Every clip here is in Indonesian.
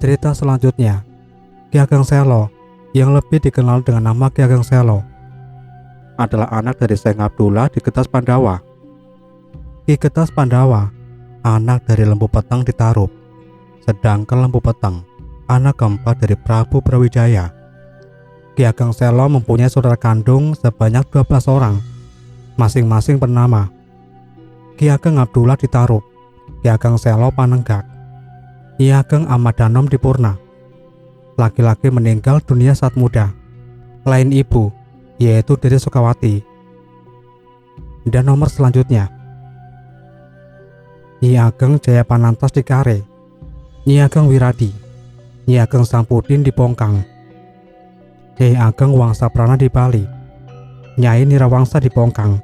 Cerita selanjutnya, Ki Ageng Selo yang lebih dikenal dengan nama Ki Ageng Selo adalah anak dari Seng Abdullah di Getas Pandawa. Ki Getas Pandawa anak dari Lembu Peteng di Tarup, sedangkan Lembu Peteng anak keempat dari Prabu Brawijaya. Ki Ageng Selo mempunyai saudara kandung sebanyak 12 orang, masing-masing bernama Ki Ageng Abdullah di Tarup, Ki Ageng Selo Panenggak, Ki Ageng Ahmad Danom di Purna. Laki-laki meninggal dunia saat muda, lain ibu, yaitu Diri Sukawati. Dan nomor selanjutnya, Nyi Ageng Jayapanantas di Kare, Nyi Ageng Wiradi, Nyi Ageng Sampudin di Pongkang, Nyai Ageng Wangsaprana di Bali, Nyai Nirawangsa di Pongkang.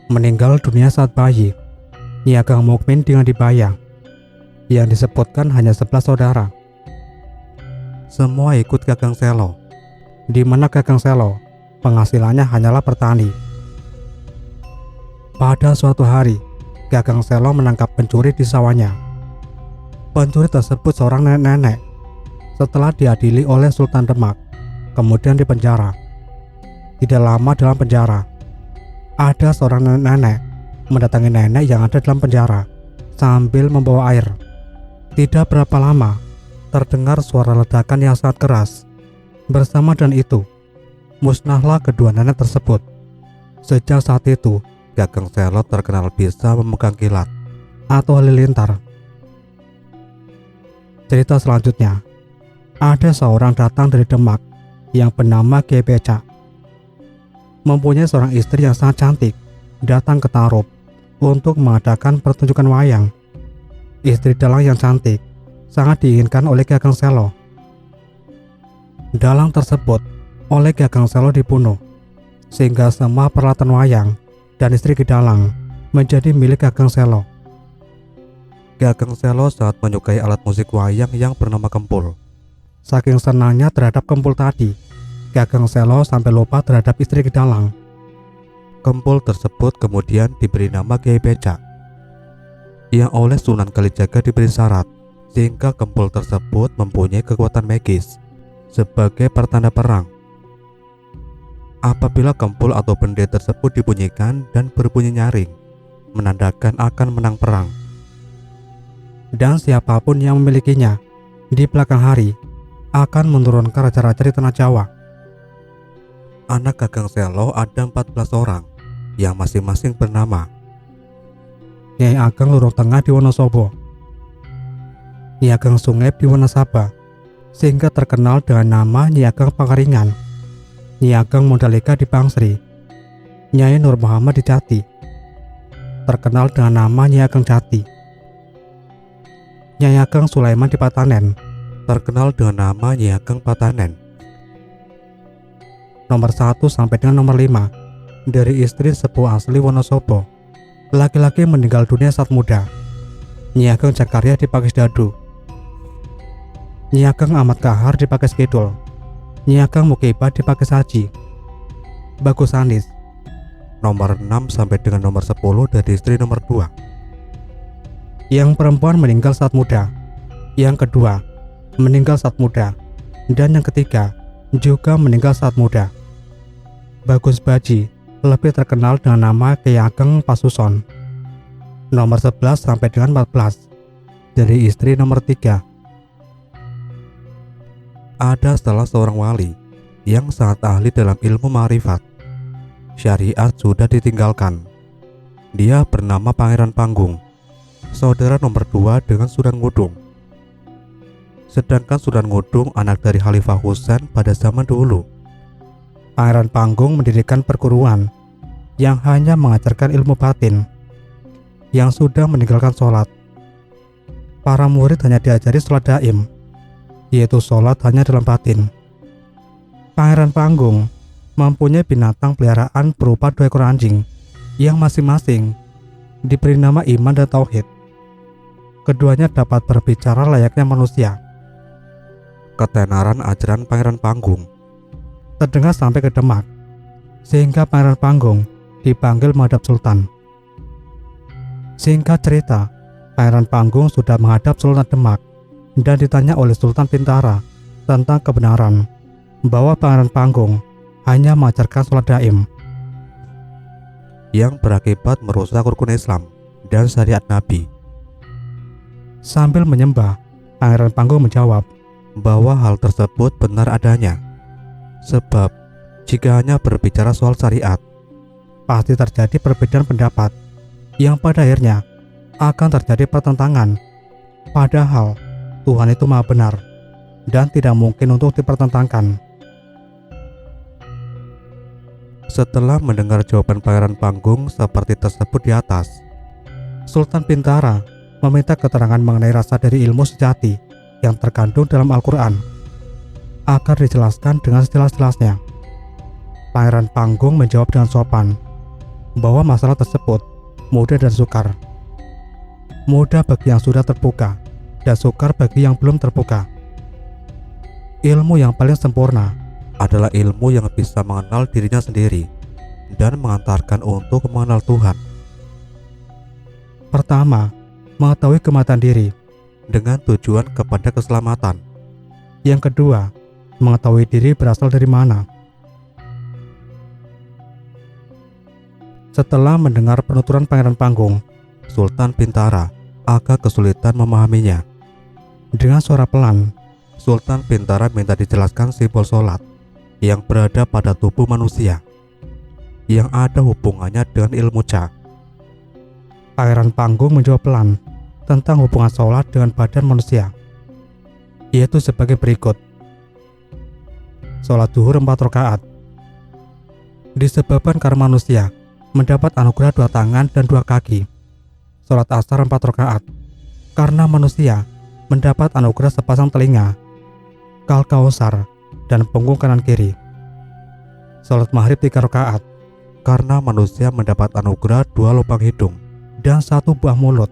Meninggal dunia saat bayi, Nyi Ageng Mukmin di Ngadibaya, yang disebutkan hanya 11 saudara. Semua ikut Ki Ageng Selo, di mana Ki Ageng Selo penghasilannya hanyalah bertani. Pada suatu hari, Ki Ageng Selo menangkap pencuri di sawahnya. Pencuri tersebut seorang nenek-nenek. Setelah diadili oleh Sultan Demak, kemudian dipenjara. Tidak lama dalam penjara, ada seorang nenek-nenek mendatangi nenek yang ada dalam penjara sambil membawa air. Tidak berapa lama, terdengar suara ledakan yang sangat keras. Bersama dengan itu, musnahlah kedua nenek tersebut. Sejak saat itu, Ki Ageng Selo terkenal bisa memegang kilat atau halilintar. Cerita selanjutnya, ada seorang datang dari Demak yang bernama Kiai Becak. Mempunyai seorang istri yang sangat cantik, datang ke Tarup untuk mengadakan pertunjukan wayang. Istri dalang yang cantik sangat diinginkan oleh Ki Ageng Selo. Dalang tersebut oleh Ki Ageng Selo dibunuh, sehingga semua peralatan wayang dan istri Ki Dalang menjadi milik Ki Ageng Selo. Ki Ageng Selo sangat menyukai alat musik wayang yang bernama kempul. Saking senangnya terhadap kempul tadi, Ki Ageng Selo sampai lupa terhadap istri Ki Dalang. Kempul tersebut kemudian diberi nama Kiai Becak, yang oleh Sunan Kalijaga diberi syarat sehingga kempul tersebut mempunyai kekuatan magis sebagai pertanda perang. Apabila kempul atau bende tersebut dibunyikan dan berbunyi nyaring, menandakan akan menang perang. Dan siapapun yang memilikinya di belakang hari akan menurunkan raja-raja di tanah Jawa. Anak Ki Ageng Selo ada 14 orang yang masing-masing bernama Nyai Ageng Lurung Tengah di Wonosobo, Nyai Ageng Sungep di Wonosaba, sehingga terkenal dengan nama Nyai Ageng Pangaringan, Nyai Ageng Mandalika di Bangsri, Nyai Nur Muhammad di Jati, terkenal dengan nama Nyai Ageng Jati, Nyai Ageng Sulaiman di Patanen, terkenal dengan nama Nyai Ageng Patanen. Nomor 1 sampai dengan nomor 5 dari istri sepuh asli Wonosobo. Laki-laki meninggal dunia saat muda, Nyai Ageng Jakarya di Pakis Dadu, Nyai Ageng Ahmad Kahar di Pakis Kidul, Nyai Ageng Mukiba di Pakis Haji. Bagus Anis. Nomor 6 sampai dengan nomor 10 dari istri nomor 2. Yang perempuan meninggal saat muda, yang kedua meninggal saat muda, dan yang ketiga juga meninggal saat muda. Bagus Baji lebih terkenal dengan nama Kiai Ageng Pasuson. Nomor 11 sampai dengan 14 dari istri nomor 3. Ada salah seorang wali yang sangat ahli dalam ilmu ma'rifat. Syariat sudah ditinggalkan. Dia bernama Pangeran Panggung, saudara nomor 2 dengan Sunan Ngudung. Sedangkan Sunan Ngudung anak dari Khalifah Husain pada zaman dulu. Pangeran Panggung mendirikan perguruan yang hanya mengajarkan ilmu batin, yang sudah meninggalkan sholat. Para murid hanya diajari sholat daim, yaitu sholat hanya dalam batin. Pangeran Panggung mempunyai binatang peliharaan berupa 2 ekor anjing, yang masing-masing diberi nama Iman dan Tauhid. Keduanya dapat berbicara layaknya manusia. Ketenaran ajaran Pangeran Panggung terdengar sampai ke Demak, sehingga Pangeran Panggung dipanggil menghadap Sultan. Singkat cerita, Pangeran Panggung sudah menghadap Sultan Demak dan ditanya oleh Sultan Bintara tentang kebenaran bahwa Pangeran Panggung hanya mengajarkan sholat daim yang berakibat merusak rukun Islam dan syariat Nabi. Sambil menyembah, Pangeran Panggung menjawab bahwa hal tersebut benar adanya. Sebab jika hanya berbicara soal syariat, pasti terjadi perbedaan pendapat yang pada akhirnya akan terjadi pertentangan. Padahal Tuhan itu maha benar dan tidak mungkin untuk dipertentangkan. Setelah mendengar jawaban Pangeran Panggung seperti tersebut di atas, Sultan Bintara meminta keterangan mengenai rasa dari ilmu sejati yang terkandung dalam Al-Quran agar dijelaskan dengan sejelas-jelasnya. Pangeran Panggung menjawab dengan sopan bahwa masalah tersebut mudah dan sukar. Mudah bagi yang sudah terbuka dan sukar bagi yang belum terbuka. Ilmu yang paling sempurna adalah ilmu yang bisa mengenal dirinya sendiri dan mengantarkan untuk mengenal Tuhan. Pertama, mengetahui kematangan diri dengan tujuan kepada keselamatan. Yang kedua, mengetahui diri berasal dari mana. Setelah mendengar penuturan Pangeran Panggung, Sultan Bintara agak kesulitan memahaminya. Dengan suara pelan, Sultan Bintara minta dijelaskan simbol sholat yang berada pada tubuh manusia yang ada hubungannya dengan ilmu Ca. Pangeran Panggung menjawab pelan tentang hubungan sholat dengan badan manusia, yaitu sebagai berikut. Sholat zuhur 4 rakaat disebabkan karena manusia mendapat anugerah 2 tangan dan 2 kaki. Sholat asar 4 rakaat karena manusia mendapat anugerah sepasang telinga, kal kausar, dan punggung kanan kiri. Sholat maghrib 3 rakaat karena manusia mendapat anugerah 2 lubang hidung dan 1 buah mulut.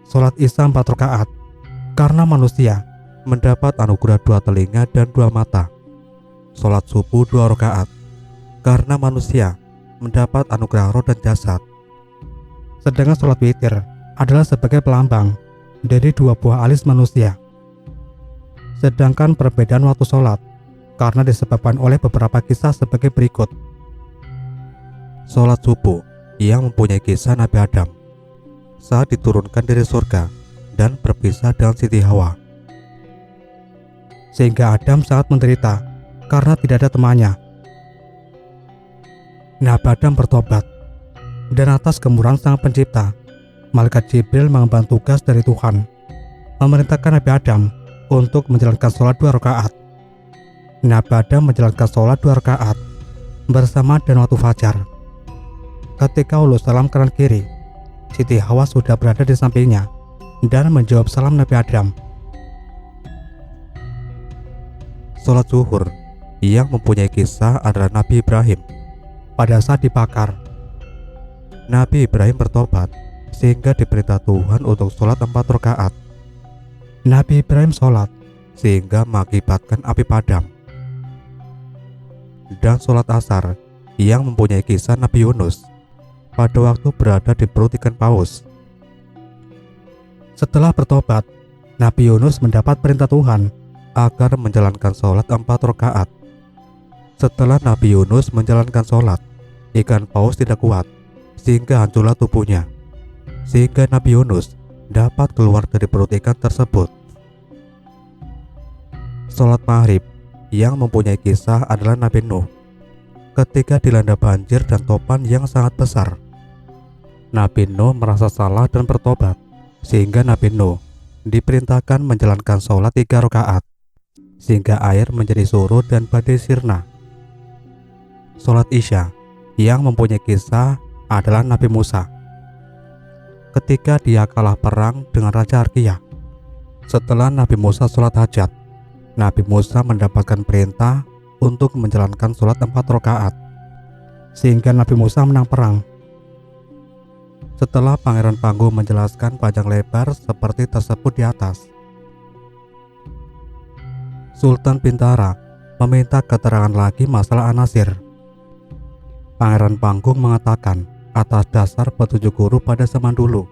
Sholat isya 4 rakaat karena manusia mendapat anugerah 2 telinga dan 2 mata. Sholat subuh 2 rakaat karena manusia mendapat anugerah roh dan jasad. Sedangkan sholat witir adalah sebagai pelambang dari 2 buah alis manusia. Sedangkan perbedaan waktu sholat karena disebabkan oleh beberapa kisah sebagai berikut. Sholat subuh yang mempunyai kisah Nabi Adam saat diturunkan dari surga dan berpisah dengan Siti Hawa, sehingga Adam sangat menderita karena tidak ada temannya. Nabi Adam bertobat, dan atas kemurahan Sang Pencipta, Malaikat Jibril mengemban tugas dari Tuhan memerintahkan Nabi Adam untuk menjalankan sholat 2 rakaat. Nabi Adam menjalankan sholat 2 rakaat bersama dan waktu fajar. Ketika ulus salam kanan kiri, Siti Hawa sudah berada di sampingnya dan menjawab salam Nabi Adam. Sholat zuhur yang mempunyai kisah adalah Nabi Ibrahim pada saat dibakar. Nabi Ibrahim bertobat sehingga diperintah Tuhan untuk sholat 4 rakaat. Nabi Ibrahim sholat sehingga mengakibatkan api padam. Dan sholat asar yang mempunyai kisah Nabi Yunus pada waktu berada di perut ikan paus. Setelah bertobat, Nabi Yunus mendapat perintah Tuhan agar menjalankan sholat 4 rakaat. Setelah Nabi Yunus menjalankan sholat, ikan paus tidak kuat sehingga hancurlah tubuhnya, sehingga Nabi Yunus dapat keluar dari perut ikan tersebut. Sholat maghrib yang mempunyai kisah adalah Nabi Nuh ketika dilanda banjir dan topan yang sangat besar. Nabi Nuh merasa salah dan bertobat, sehingga Nabi Nuh diperintahkan menjalankan sholat 3 rakaat sehingga air menjadi surut dan badai sirna. Sholat isya yang mempunyai kisah adalah Nabi Musa ketika dia kalah perang dengan Raja Arkiyah. Setelah Nabi Musa sholat hajat, Nabi Musa mendapatkan perintah untuk menjalankan sholat 4 rakaat sehingga Nabi Musa menang perang. Setelah Pangeran Panggung menjelaskan panjang lebar seperti tersebut di atas, Sultan Bintara meminta keterangan lagi masalah An-Nasir. Pangeran Panggung mengatakan atas dasar petunjuk guru pada zaman dulu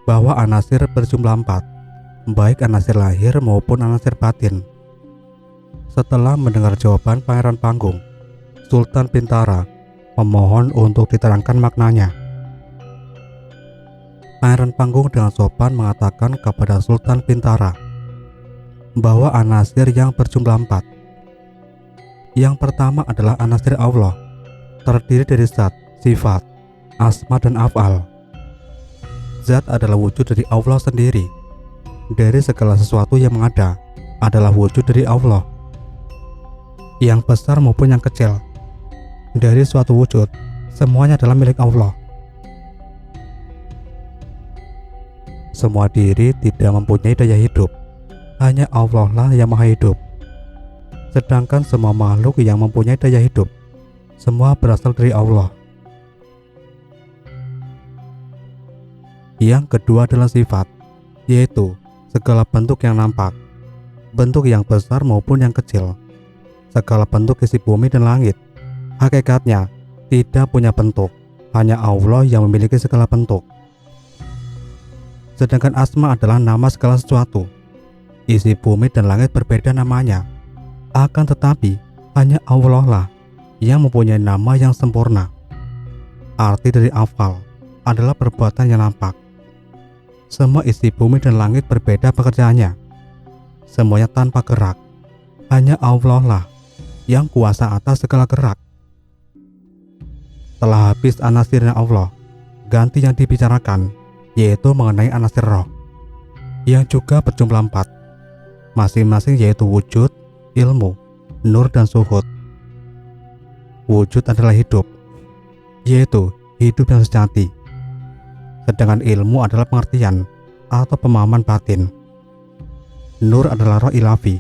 bahwa An-Nasir berjumlah 4, baik Anasir lahir maupun Anasir batin. Setelah mendengar jawaban Pangeran Panggung, Sultan Bintara memohon untuk diterangkan maknanya. Pangeran Panggung dengan sopan mengatakan kepada Sultan Bintara bahwa Anasir yang berjumlah 4. Yang pertama adalah Anasir Allah, terdiri dari zat, sifat, asma dan af'al. Zat adalah wujud dari Allah sendiri. Dari segala sesuatu yang ada adalah wujud dari Allah, yang besar maupun yang kecil. Dari suatu wujud, semuanya adalah milik Allah. Semua diri tidak mempunyai daya hidup, hanya Allah lah yang maha hidup. Sedangkan semua makhluk yang mempunyai daya hidup, semua berasal dari Allah. Yang kedua adalah sifat, yaitu segala bentuk yang nampak, bentuk yang besar maupun yang kecil, segala bentuk isi bumi dan langit. Hakikatnya tidak punya bentuk, hanya Allah yang memiliki segala bentuk. Sedangkan asma adalah nama segala sesuatu. Isi bumi dan langit berbeda namanya, akan tetapi hanya Allah lah yang mempunyai nama yang sempurna. Arti dari afal adalah perbuatan yang nampak. Semua isi bumi dan langit berbeda pekerjaannya, semuanya tanpa gerak. Hanya Allah lah yang kuasa atas segala gerak. Telah habis Anasirnya Allah, ganti yang dibicarakan, yaitu mengenai Anasir roh, yang juga berjumlah 4, masing-masing yaitu wujud, ilmu, nur dan suhud. Wujud adalah hidup, yaitu hidup yang sejati. Sedangkan ilmu adalah pengertian atau pemahaman batin. Nur adalah roh ilahi,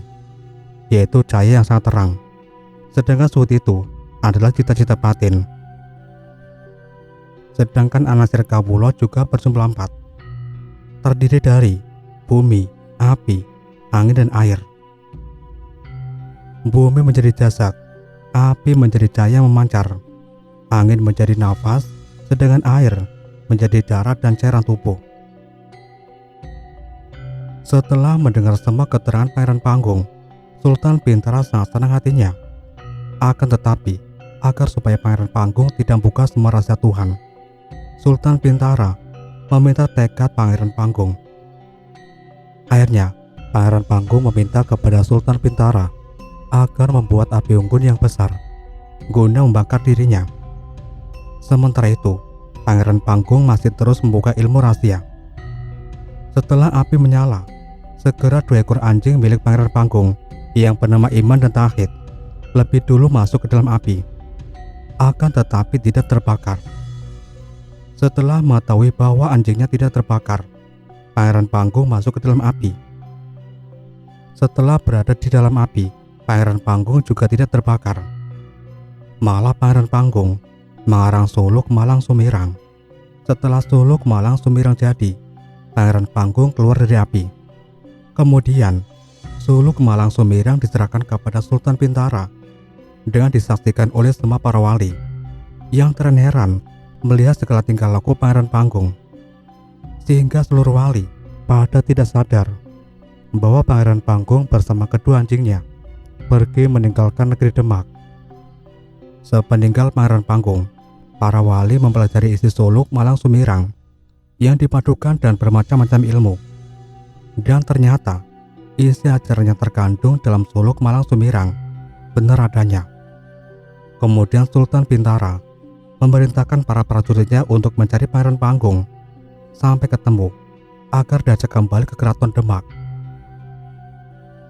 yaitu cahaya yang sangat terang. Sedangkan suhud itu adalah cita-cita batin. Sedangkan Anasir Kawula juga berjumlah 4, terdiri dari bumi, api, angin dan air. Bumi menjadi jasad, api menjadi cahaya memancar, angin menjadi nafas, sedangkan air menjadi darah dan cairan tubuh. Setelah mendengar semua keterangan Pangeran Panggung, Sultan Bintara sangat senang hatinya. Akan tetapi, agar supaya Pangeran Panggung tidak buka semua rahasia Tuhan, Sultan Bintara meminta tekad Pangeran Panggung. Akhirnya, Pangeran Panggung meminta kepada Sultan Bintara agar membuat api unggun yang besar guna membakar dirinya. Sementara itu, Pangeran Panggung masih terus membuka ilmu rahasia. Setelah api menyala, segera 2 ekor anjing milik Pangeran Panggung yang bernama Iman dan Tahid lebih dulu masuk ke dalam api, akan tetapi tidak terbakar. Setelah mengetahui bahwa anjingnya tidak terbakar, Pangeran Panggung masuk ke dalam api. Setelah berada di dalam api, Pangeran Panggung juga tidak terbakar. Malah Pangeran Panggung mengarang suluk Malang Sumirang. Setelah suluk Malang Sumirang jadi, Pangeran Panggung keluar dari api. Kemudian, suluk Malang Sumirang diserahkan kepada Sultan Bintara dengan disaksikan oleh semua para wali yang terheran melihat segala tingkah laku Pangeran Panggung, sehingga seluruh wali pada tidak sadar bahwa Pangeran Panggung bersama kedua anjingnya pergi meninggalkan negeri Demak. Sepeninggal Pangeran Panggung, para wali mempelajari isi suluk Malang Sumirang yang dipadukan dan bermacam-macam ilmu. Dan ternyata isi ajaran yang terkandung dalam suluk Malang Sumirang benar adanya. Kemudian Sultan Bintara memerintahkan para prajuritnya untuk mencari Pangeran Panggung sampai ketemu agar diajak kembali ke keraton Demak.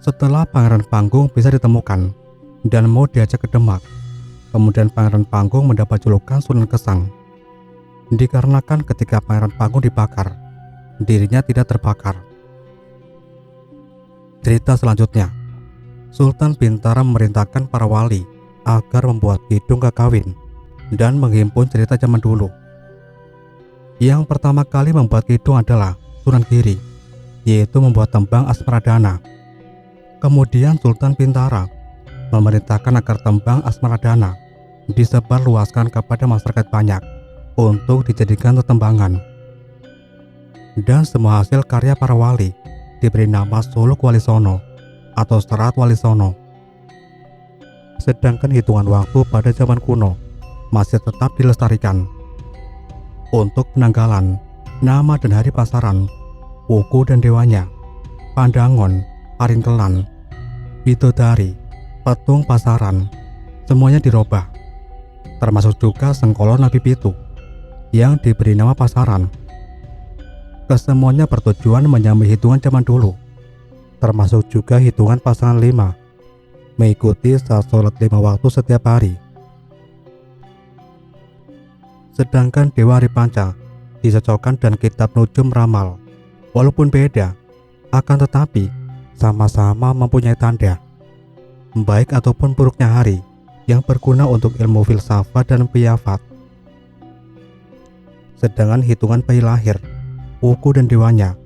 Setelah Pangeran Panggung bisa ditemukan dan mau diajak ke Demak, kemudian Pangeran Panggung mendapat julukan Sunan Kesang, dikarenakan ketika Pangeran Panggung dibakar, dirinya tidak terbakar. Cerita selanjutnya, Sultan Bintara memerintahkan para wali agar membuat kidung kakawin dan menghimpun cerita zaman dulu. Yang pertama kali membuat kidung adalah Sunan Giri, yaitu membuat tembang Asmaradana. Kemudian Sultan Bintara memerintahkan agar tembang Asmaradana disebarluaskan kepada masyarakat banyak untuk dijadikan tetembangan. Dan semua hasil karya para wali diberi nama Suluk Walisono atau Serat Walisono. Sedangkan hitungan waktu pada zaman kuno masih tetap dilestarikan. Untuk penanggalan, nama dan hari pasaran, wuku dan dewanya, pandangon, paringkelan, bidodari, petung pasaran, semuanya dirubah. Termasuk juga sengkolo Nabi Pitu yang diberi nama pasaran. Kesemuanya bertujuan menyamai hitungan zaman dulu, termasuk juga hitungan pasangan 5, mengikuti saat sholat 5 waktu setiap hari. Sedangkan Dewa Hari Panca dicocokkan dan kitab nujum ramal, walaupun beda, akan tetapi sama-sama mempunyai tanda, baik ataupun buruknya hari yang berguna untuk ilmu filsafat dan filsafat. Sedangkan hitungan bayi lahir, wuku dan dewanya,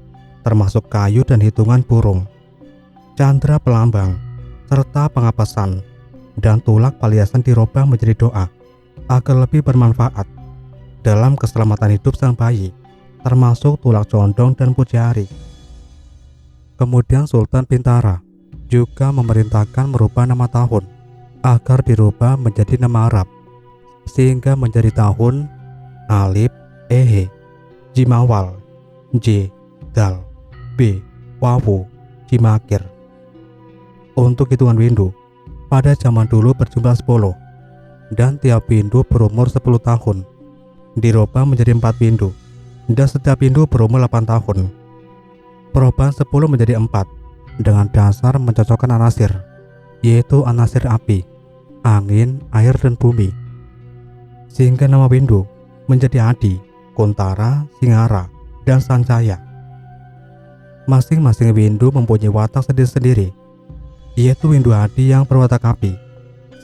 termasuk kayu dan hitungan burung, candra pelambang, serta pengapesan dan tulak paliasan dirubah menjadi doa agar lebih bermanfaat dalam keselamatan hidup sang bayi, termasuk tulak condong dan pujari. Kemudian Sultan Bintara juga memerintahkan merubah nama tahun agar dirubah menjadi nama Arab, sehingga menjadi tahun Alif, Ehe, Jimawal, J, Dal, B, Wawu, Jimakir. Untuk hitungan windu, pada zaman dulu berjumlah 10, dan tiap windu berumur 10 tahun. Dirubah menjadi 4 windu, dan setiap windu berumur 8 tahun. Perubahan 10 menjadi 4, dengan dasar mencocokkan anasir, yaitu anasir api, angin, air, dan bumi. Sehingga nama windu menjadi Adi, Kuntara, Singara, dan Sancaya. Masing-masing windu mempunyai watak sendiri-sendiri, yaitu windu Adi yang berwatak api,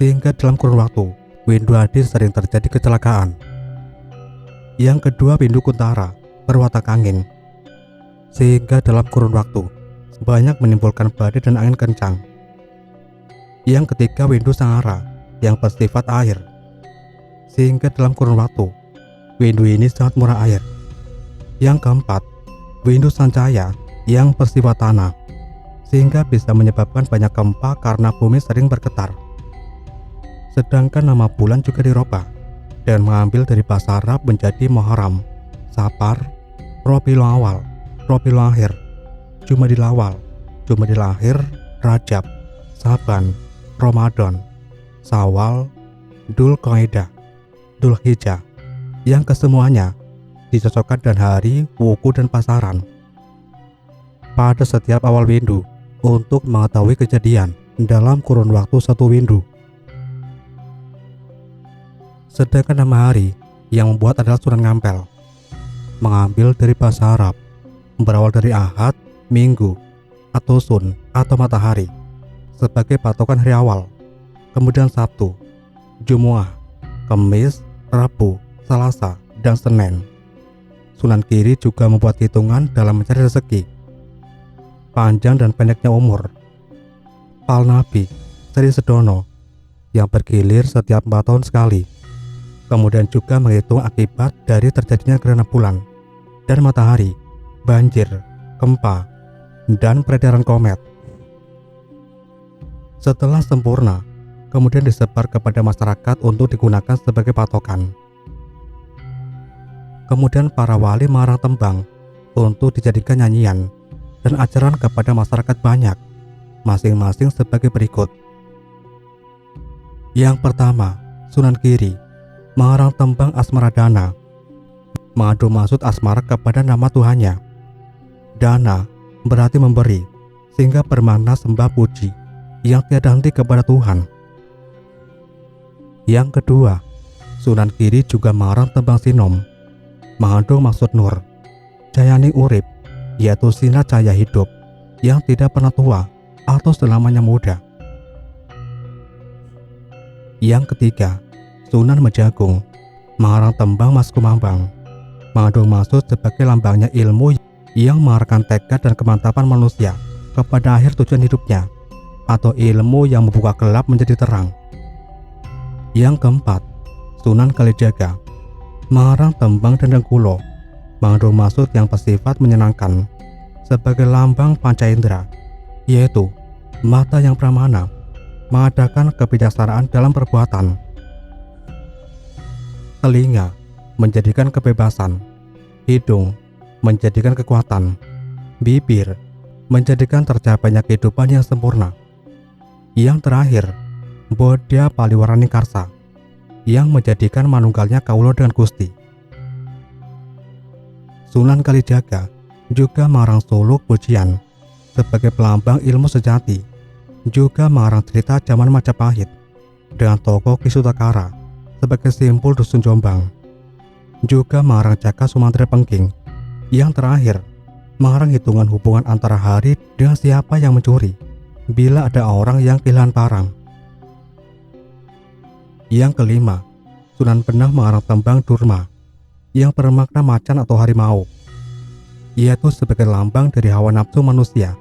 sehingga dalam kurun waktu windu Adi sering terjadi kecelakaan. Yang kedua windu Kuntara berwatak angin, sehingga dalam kurun waktu banyak menimbulkan badai dan angin kencang. Yang ketiga windu Sangara yang bersifat air, sehingga dalam kurun waktu windu ini sangat murah air. Yang keempat, windu Sancaya yang bersifat tanah, sehingga bisa menyebabkan banyak gempa karena bumi sering bergetar. Sedangkan nama bulan juga dirubah dan mengambil dari bahasa Arab menjadi Muharram, Safar, Rabiul Awal, Rabiul Akhir, Jumadil Awal, Jumadil Akhir, Rajab, Saban, Ramadan, Syawal, Dzul Qaidah, Dzul Hijjah, yang kesemuanya dicocokkan dan hari, wuku, dan pasaran pada setiap awal windu untuk mengetahui kejadian dalam kurun waktu 1 windu. Sedangkan nama hari yang membuat adalah Sunan Ngampel, mengambil dari bahasa Arab, berawal dari Ahad, Minggu, atau Sun atau matahari sebagai patokan hari awal, kemudian Sabtu, Jumuah, Kamis, Rabu, Selasa, dan Senin. Sunan Giri juga membuat hitungan dalam mencari rezeki, panjang dan pendeknya umur. Pal Nabi, Sri Sedono, yang bergilir setiap 4 tahun sekali. Kemudian juga menghitung akibat dari terjadinya gerhana bulan dan matahari, banjir, gempa, dan peredaran komet. Setelah sempurna, kemudian disebar kepada masyarakat untuk digunakan sebagai patokan. Kemudian para wali mengarang tembang untuk dijadikan nyanyian dan ajaran kepada masyarakat banyak, masing-masing sebagai berikut. Yang pertama, Sunan Giri mengarang tembang Asmaradana, mengadu maksud asmara kepada nama Tuhannya. Dana berarti memberi, sehingga bermakna sembah puji yang tiada henti kepada Tuhan. Yang kedua, Sunan Giri juga mengarang tembang Sinom, mengandung maksud nur, Jayani urip, yaitu sinar cahaya hidup yang tidak pernah tua atau selamanya muda. Yang ketiga, Sunan Mejagung mengarang tembang Mas Kumambang, mengandung maksud sebagai lambangnya ilmu yang mengarahkan tekad dan kemantapan manusia kepada akhir tujuan hidupnya, atau ilmu yang membuka gelap menjadi terang. Yang keempat, Sunan Kalijaga mengarang tembang Dendeng Kulo, mengandung maksud yang bersifat menyenangkan, sebagai lambang panca indera, yaitu mata yang pramana mengadakan kebijaksanaan dalam perbuatan, telinga menjadikan kebebasan, hidung menjadikan kekuatan, bibir menjadikan tercapainya kehidupan yang sempurna. Yang terakhir, bodhya paliwarani karsa yang menjadikan manunggalnya kaulo dengan Gusti. Sunan Kalijaga juga mengarang suluk pujian sebagai pelambang ilmu sejati, juga mengarang cerita zaman Majapahit dengan tokoh Ki Sutakara sebagai simpul dusun Jombang, juga mengarang Jaka Sumantri Pengking. Yang terakhir, mengarang hitungan hubungan antara hari dengan siapa yang mencuri bila ada orang yang kehilangan parang. Yang kelima, Sunan Benah mengarang tembang Durma yang bermakna macan atau harimau, yaitu sebagai lambang dari hawa nafsu manusia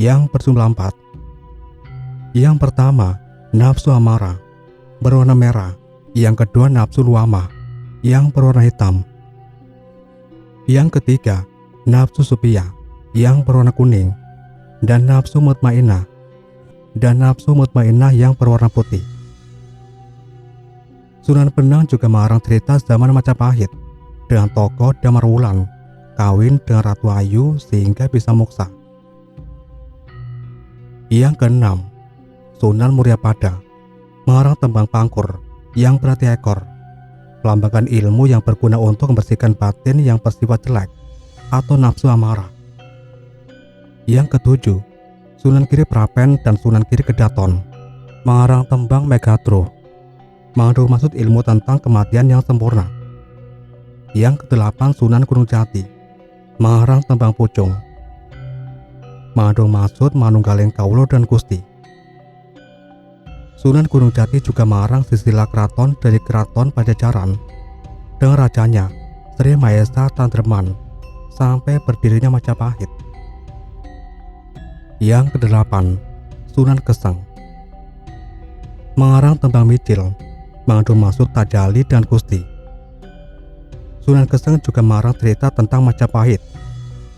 yang berjumlah 4. Yang pertama, nafsu amara berwarna merah. Yang kedua, nafsu luama yang berwarna hitam. Yang ketiga, nafsu supia yang berwarna kuning, dan nafsu mutmainnah yang berwarna putih. Sunan Benang juga mengarang cerita zaman Majapahit dengan tokoh Damar Wulan kawin dengan Ratu Ayu sehingga bisa moksa. Yang keenam, Sunan Muryapada mengarang tembang Pangkur yang berarti ekor, melambangkan ilmu yang berguna untuk membersihkan batin yang bersifat jelek atau nafsu amarah. Yang ketujuh, Sunan Giri Prapen dan Sunan Giri Kedaton mengarang tembang Megatruh, mengandung maksud ilmu tentang kematian yang sempurna. Yang kedelapan, Sunan Gunung Jati mengarang tembang Pucung, mengandung maksud manunggaling kaulo dan Gusti. Sunan Gunung Jati juga mengarang silsilah keraton dari keraton Pajajaran dengan rajanya Sri Mahesa Tandreman sampai berdirinya Majapahit. Yang kedelapan, Sunan Keseng mengarang tembang Micil, mengandung maksud tajali dan Gusti. Sunan Keseng juga mengarang cerita tentang Majapahit,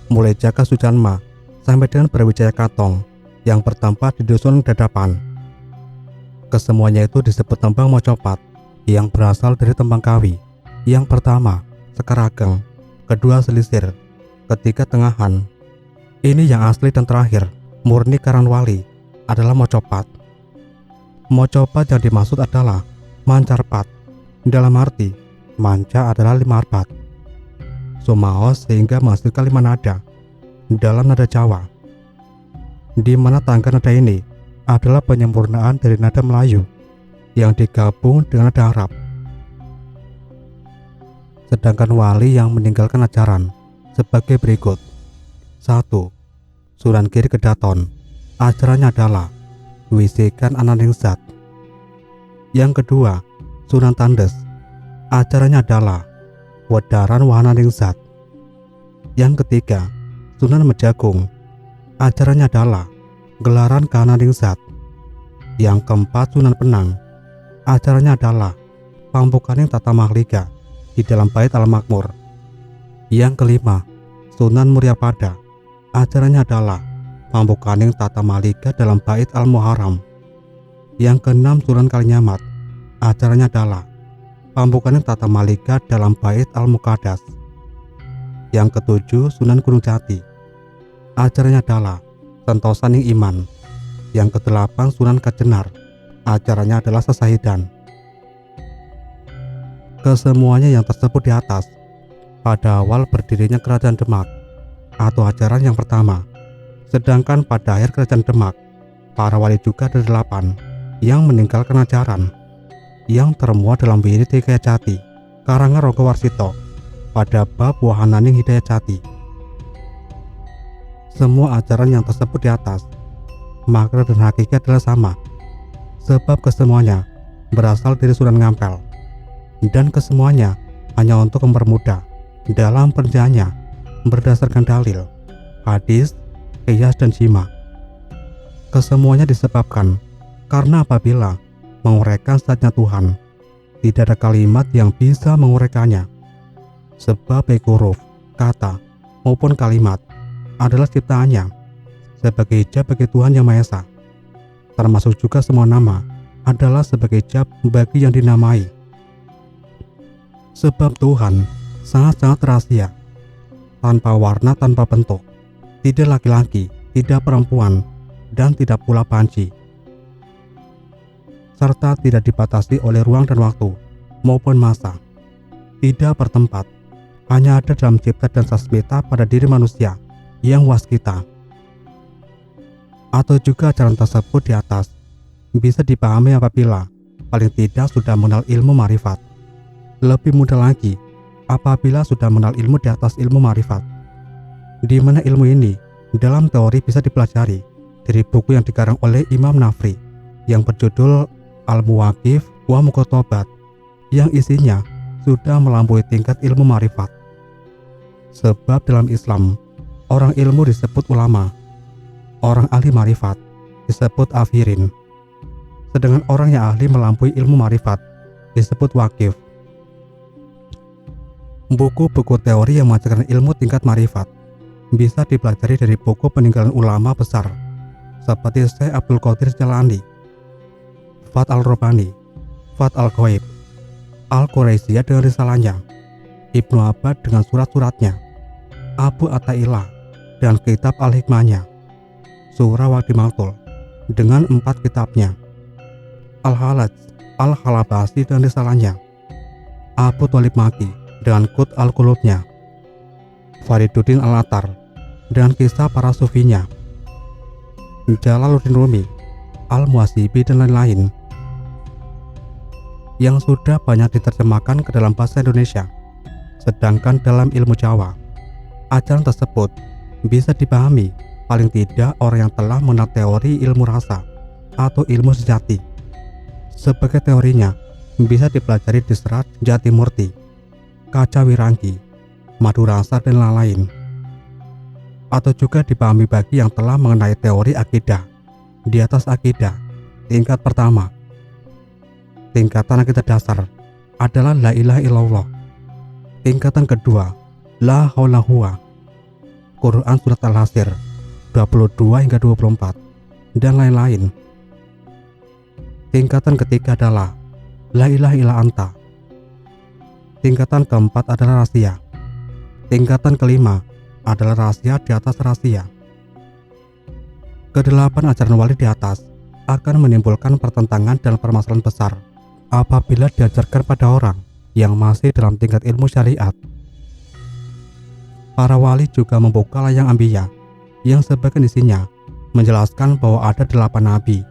mulai Jaka Sujanma sampai dengan Brawijaya Katong yang bertempat di dusun Dadapan. Kesemuanya itu disebut tembang Mocopat yang berasal dari tembang Kawi. Yang pertama, Sekar Ageng, kedua Selisir, ketiga Tengahan. Ini yang asli dan terakhir, murni Karanwali, adalah Mocopat. Mocopat yang dimaksud adalah Mancarpat, dalam arti manca adalah 5 arpat, sumaos sehingga menghasilkan 5 nada dalam nada Jawa, di mana tangga nada ini adalah penyempurnaan dari nada Melayu yang digabung dengan nada Arab. Sedangkan wali yang meninggalkan ajaran sebagai berikut. 1. Sunan Giri Kedaton, ajarannya adalah wisikan ananing zat. Yang kedua, Sunan Tandes, ajarannya adalah wedaran wahananing zat. Yang ketiga, Sunan Mejagung, ajarannya adalah gelaran kahananing zat. Yang keempat, Sunan Penang, ajarannya adalah pampukaning tata mahlika di dalam bait Al-Makmur. Yang kelima, Sunan Muryapada, ajarannya adalah pampukaning tata mahlika dalam bait Al-Muharram. Yang keenam, Sunan Kalinyamat, ajarannya adalah pampukaning tata mahlika dalam bait Al-Muqaddas. Yang ketujuh, Sunan Gunung Jati, ajarannya adalah sentosaning iman. Yang kedelapan, Sunan Kajenar, ajarannya adalah sesahidan. Kesemuanya yang tersebut di atas pada awal berdirinya Kerajaan Demak atau ajaran yang pertama. Sedangkan pada akhir Kerajaan Demak, para wali juga ada 8 yang meninggalkan ajaran, yang termuat dalam Wirid Hikayat Jati karangan Rangga Warsito pada bab Wahananing Hidayat Jati. Semua ajaran yang tersebut di atas, makna dan hakikat adalah sama, sebab kesemuanya berasal dari Sunan Ngampel, dan kesemuanya hanya untuk mempermudah dalam pengerjaannya berdasarkan dalil, hadis, qiyas, dan jima. Kesemuanya disebabkan karena apabila menguraikan zatnya Tuhan, tidak ada kalimat yang bisa menguraikannya, sebab baik huruf, kata, maupun kalimat adalah ciptaannya sebagai hijab bagi Tuhan Yang Maha Esa. Termasuk juga semua nama adalah sebagai hijab bagi yang dinamai. Sebab Tuhan sangat-sangat rahasia, tanpa warna, tanpa bentuk, tidak laki-laki, tidak perempuan, dan tidak pula panci, serta tidak dibatasi oleh ruang dan waktu maupun masa, tidak bertempat, hanya ada dalam cipta dan sasmita pada diri manusia yang waskita. Atau juga ajaran tersebut di atas bisa dipahami apabila paling tidak sudah mengenal ilmu marifat. Lebih mudah lagi apabila sudah mengenal ilmu di atas ilmu marifat, di mana ilmu ini dalam teori bisa dipelajari dari buku yang dikarang oleh Imam Nafri yang berjudul Al-Muwaqif wa Muqotobat, yang isinya sudah melampaui tingkat ilmu marifat. Sebab dalam Islam, orang ilmu disebut ulama, orang ahli marifat disebut afirin, sedangkan orang yang ahli melampaui ilmu marifat disebut wakif. Buku-buku teori yang mengajarkan ilmu tingkat marifat bisa dipelajari dari buku peninggalan ulama besar seperti Syekh Abdul Qadir Jalani, Fath al-Rabbani, Fath al-Ghaib, Al-Quraisyah dengan risalahnya, Ibnu Abbad dengan surat-suratnya, Abu Athaillah dan kitab Al-Hikmahnya, Surah Waqti Maktul dengan 4 kitabnya, Al-Halaj, Al-Halabasi dan risalahnya, Abu Thalib Maki dengan Qut al-Qulubnya, Fariduddin al-Atar dengan kisah para sufinya, Jalaluddin Rumi, Al-Muhasibi dan lain-lain, yang sudah banyak diterjemahkan ke dalam bahasa Indonesia. Sedangkan dalam ilmu Jawa, ajaran tersebut bisa dipahami paling tidak orang yang telah mengenal teori ilmu rasa atau ilmu sejati. Sebagai teorinya bisa dipelajari di serat Jatimurti, Kaca Wirangki, Madurasa dan lain-lain. Atau juga dipahami bagi yang telah mengenai teori akidah di atas akidah tingkat pertama. Tingkatan akidah dasar adalah la ilaha illallah. Tingkatan kedua, la haula huwa, Quran surat Al-Hasr 22 hingga 24 dan lain-lain. Tingkatan ketiga adalah la ilaha illa anta. Tingkatan keempat adalah rahasia. Tingkatan kelima adalah rahasia di atas rahasia. Kedelapan ajaran wali di atas akan menimbulkan pertentangan dan permasalahan besar apabila diajarkan pada orang yang masih dalam tingkat ilmu syariat. Para wali juga membuka layang Anbiya yang sebagian isinya menjelaskan bahwa ada 8 nabi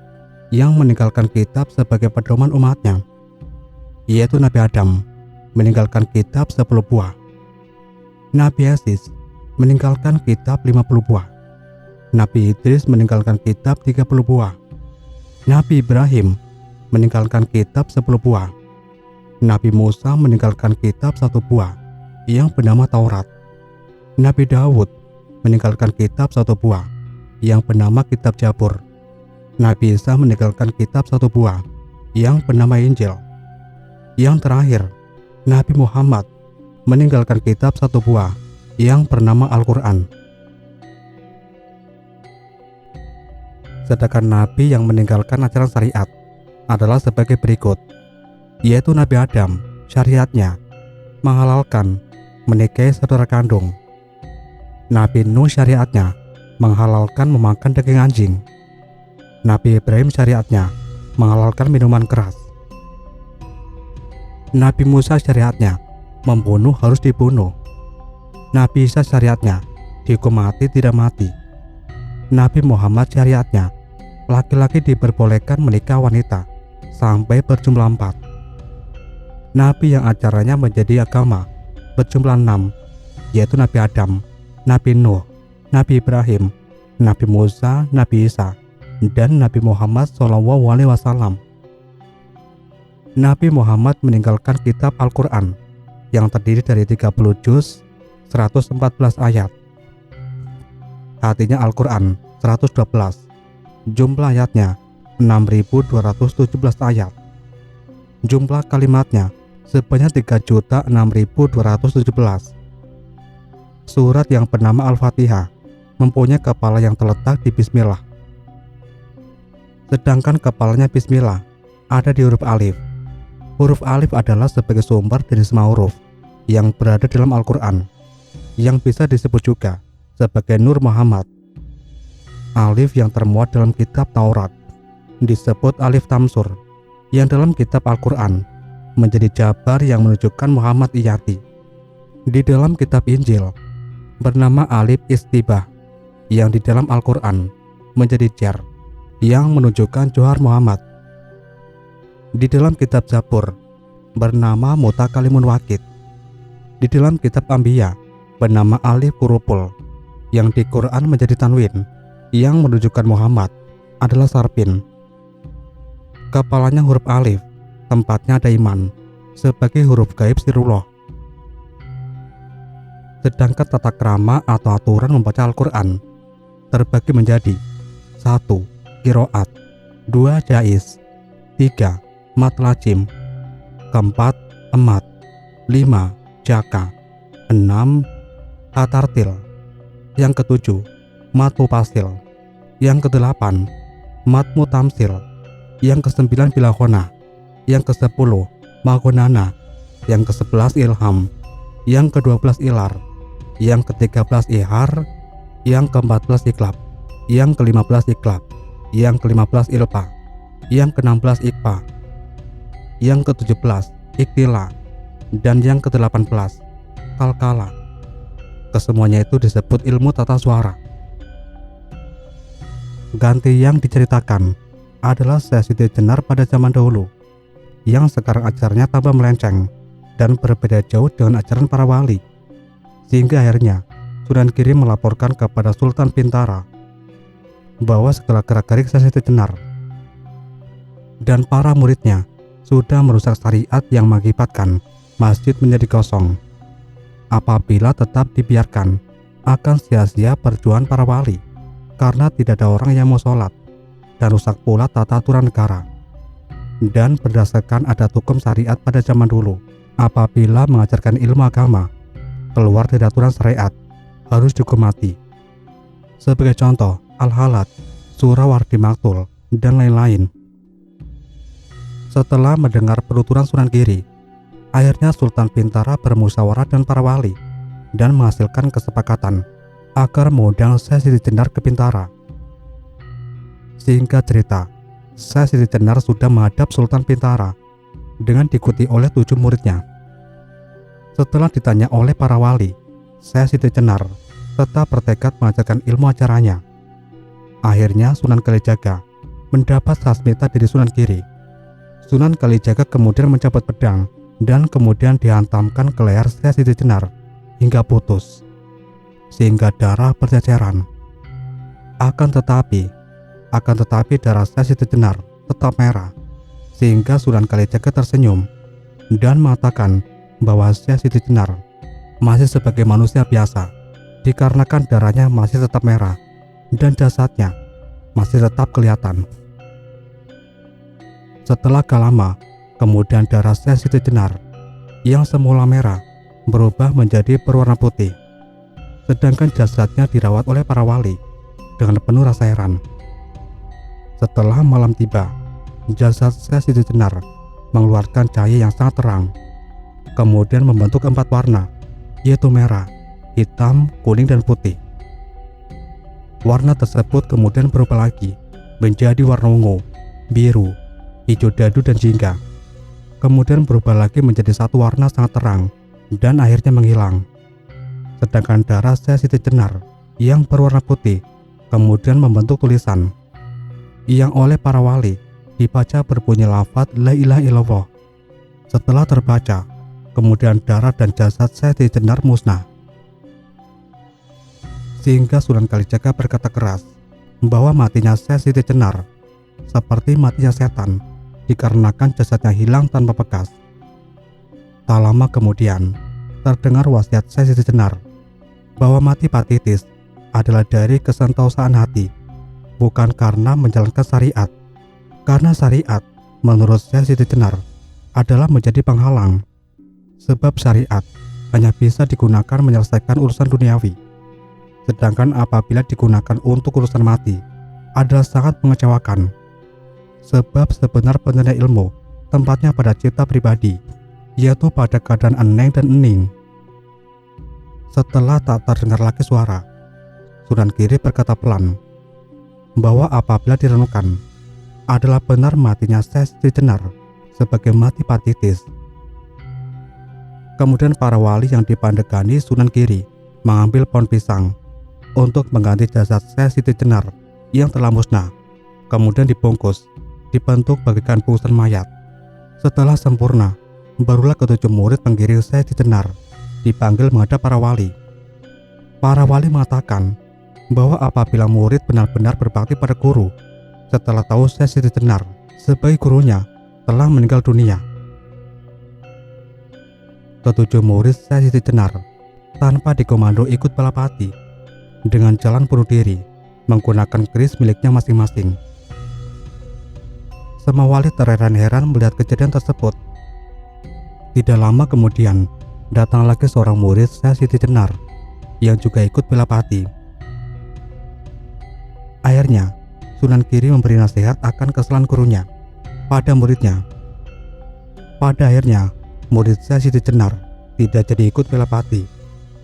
yang meninggalkan kitab sebagai pedoman umatnya, yaitu Nabi Adam meninggalkan kitab 10 buah, Nabi Yesus meninggalkan kitab 50 buah, Nabi Idris meninggalkan kitab 30 buah, Nabi Ibrahim meninggalkan kitab 10 buah, Nabi Musa meninggalkan kitab 1 buah yang bernama Taurat, Nabi Daud meninggalkan kitab 1 buah yang bernama kitab Jabur, Nabi Isa meninggalkan kitab 1 buah yang bernama Injil. Yang terakhir, Nabi Muhammad meninggalkan kitab 1 buah yang bernama Al-Quran. Sedangkan Nabi yang meninggalkan ajaran syariat adalah sebagai berikut, yaitu Nabi Adam, syariatnya menghalalkan menikahi saudara kandung. Nabi Nuh syariatnya menghalalkan memakan daging anjing. Nabi Ibrahim syariatnya menghalalkan minuman keras. Nabi Musa syariatnya membunuh harus dibunuh. Nabi Isa syariatnya dihukum mati tidak mati. Nabi Muhammad syariatnya laki-laki diperbolehkan menikah wanita sampai berjumlah 4. Nabi yang ajarannya menjadi agama berjumlah 6, yaitu Nabi Adam, Nabi Nuh, Nabi Ibrahim, Nabi Musa, Nabi Isa, dan Nabi Muhammad SAW. Nabi Muhammad meninggalkan kitab Al-Quran yang terdiri dari 30 juz 114 ayat. Artinya Al-Quran 112, jumlah ayatnya 6.217 ayat. Jumlah kalimatnya sebanyak 3.006.217. Surat yang bernama Al-Fatihah mempunyai kepala yang terletak di Bismillah. Sedangkan kepalanya Bismillah ada di huruf alif. Huruf alif adalah sebagai sumber dari semua huruf yang berada dalam Al-Quran, yang bisa disebut juga sebagai Nur Muhammad. Alif yang termuat dalam kitab Taurat disebut alif Tamsur, yang dalam kitab Al-Quran menjadi jabar yang menunjukkan Muhammad Iyati. Di dalam kitab Injil bernama alif Istibah, yang di dalam Al-Quran menjadi jar yang menunjukkan Johar Muhammad. Di dalam kitab Zabur bernama Mutakalimun Wakid. Di dalam kitab Anbiya bernama alif Kurupul, yang di Quran menjadi tanwin yang menunjukkan Muhammad adalah Sarpin. Kepalanya huruf alif, tempatnya ada iman sebagai huruf gaib sirullah. Sedangkan tata krama atau aturan membaca Al-Quran terbagi menjadi 1. Qiraat, 2. Jaiz, 3. Mat lajim, 4. Emat, 5. Jaka, 6. Atartil, yang ke-7 Mat mupasil, yang ke-8 Mat mutamsil, yang ke-9 Bilahona, yang ke-10 Magonana, yang ke-11 Ilham, yang ke-12 Ilar, yang ke-13 Ihar, yang ke-14 Iklab, yang ke-15 Iklab, yang ke-15 Ilpa, yang ke-16 Ikpa, yang ke-17 Iktila, dan yang ke-18 Kalkala. Kesemuanya itu disebut ilmu tata suara. Ganti yang diceritakan adalah Syekh Siti Jenar pada zaman dahulu, yang sekarang ajarannya tambah melenceng dan berbeda jauh dengan ajaran para wali, sehingga akhirnya Sunan Giri melaporkan kepada Sultan Bintara bahwa segala gerak-gerik Syekh Siti Jenar dan para muridnya sudah merusak syariat yang mengakibatkan masjid menjadi kosong. Apabila tetap dibiarkan, akan sia-sia perjuangan para wali, karena tidak ada orang yang mau sholat, dan rusak pula tata aturan negara. Dan berdasarkan adat hukum syariat pada zaman dulu, apabila mengajarkan ilmu agama keluar dari aturan syariat, harus dihukum mati. Sebagai contoh, Al-Halat, Surah Wardi Maktul, dan lain-lain. Setelah mendengar penuturan Sunan Giri, akhirnya Sultan Bintara bermusyawarah dengan para wali dan menghasilkan kesepakatan agar mengundang Syekh Siti Jenar ke Bintara. Singkat cerita, Syekh Siti Jenar sudah menghadap Sultan Bintara dengan diikuti oleh 7 muridnya. Setelah ditanya oleh para wali, Syekh Siti Jenar tetap bertekad mengajarkan ilmu ajarannya. Akhirnya Sunan Kalijaga mendapat sasmita dari Sunan Giri. Sunan Kalijaga kemudian mencabut pedang dan kemudian dihantamkan ke leher Syekh Siti Jenar hingga putus, sehingga darah berceceran. Akan tetapi darah Syekh Siti Jenar tetap merah, sehingga Sunan Kalijaga tersenyum dan mengatakan bahwa Syekh Siti Jenar masih sebagai manusia biasa, dikarenakan darahnya masih tetap merah dan jasadnya masih tetap kelihatan. Setelah gak lama, kemudian darah Syekh Siti Jenar yang semula merah berubah menjadi berwarna putih, sedangkan jasadnya dirawat oleh para wali dengan penuh rasa heran. Setelah malam tiba, jasad Syekh Siti Jenar mengeluarkan cahaya yang sangat terang, kemudian membentuk 4 warna, yaitu merah, hitam, kuning, dan putih. Warna tersebut kemudian berubah lagi menjadi warna ungu, biru, hijau dadu, dan jingga. Kemudian berubah lagi menjadi satu warna sangat terang dan akhirnya menghilang. Sedangkan darah Syekh Siti Jenar yang berwarna putih kemudian membentuk tulisan yang oleh para wali dibaca berbunyi lafaz La ilaha illallah. Setelah terbaca, kemudian darah dan jasad Syekh Siti Jenar musnah, sehingga Sunan Kalijaga berkata keras bahwa matinya Syekh Siti Jenar seperti matinya setan, dikarenakan jasadnya hilang tanpa bekas. Tak lama kemudian terdengar wasiat Syekh Siti Jenar bahwa mati hepatitis adalah dari kesentosaan hati, bukan karena menjalankan syariat. Karena syariat menurut Syekh Siti Jenar adalah menjadi penghalang, sebab syariat hanya bisa digunakan menyelesaikan urusan duniawi. Sedangkan apabila digunakan untuk urusan mati, adalah sangat mengecewakan. Sebab sebenar-benarnya ilmu tempatnya pada cipta pribadi, yaitu pada keadaan eneng dan ening. Setelah tak terdengar lagi suara, Sunan Giri berkata pelan bahwa apabila direnungkan, adalah benar matinya Syekh Siti Jenar sebagai mati patitis. Kemudian para wali yang dipandegani Sunan Giri mengambil pohon pisang untuk mengganti jasad Syekh Siti Jenar yang telah musnah, kemudian dibungkus, dibentuk bagaikan bungkusan mayat. Setelah sempurna, barulah ketujuh murid pengiring Syekh Siti Jenar dipanggil menghadap para wali. Para wali mengatakan bahwa apabila murid benar-benar berbakti pada guru, setelah tahu Syekh Siti Jenar sebagai gurunya telah meninggal dunia, ketujuh murid Syekh Siti Jenar tanpa dikomando ikut balapati dengan jalan bunuh diri menggunakan keris miliknya masing-masing. Semua wali terheran-heran melihat kejadian tersebut. Tidak lama kemudian, datang lagi seorang murid Syekh Siti Jenar yang juga ikut balapati. Akhirnya, Sunan Giri memberi nasihat akan kesalahan gurunya pada muridnya. Pada akhirnya, murid Syekh Siti Jenar tidak jadi ikut balapati,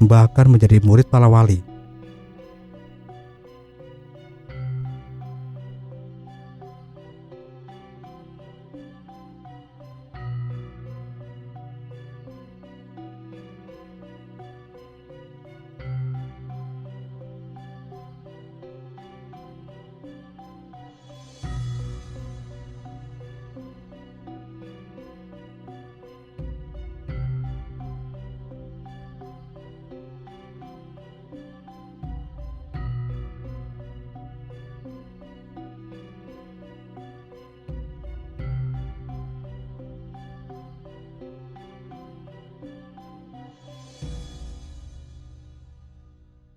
bahkan menjadi murid para wali.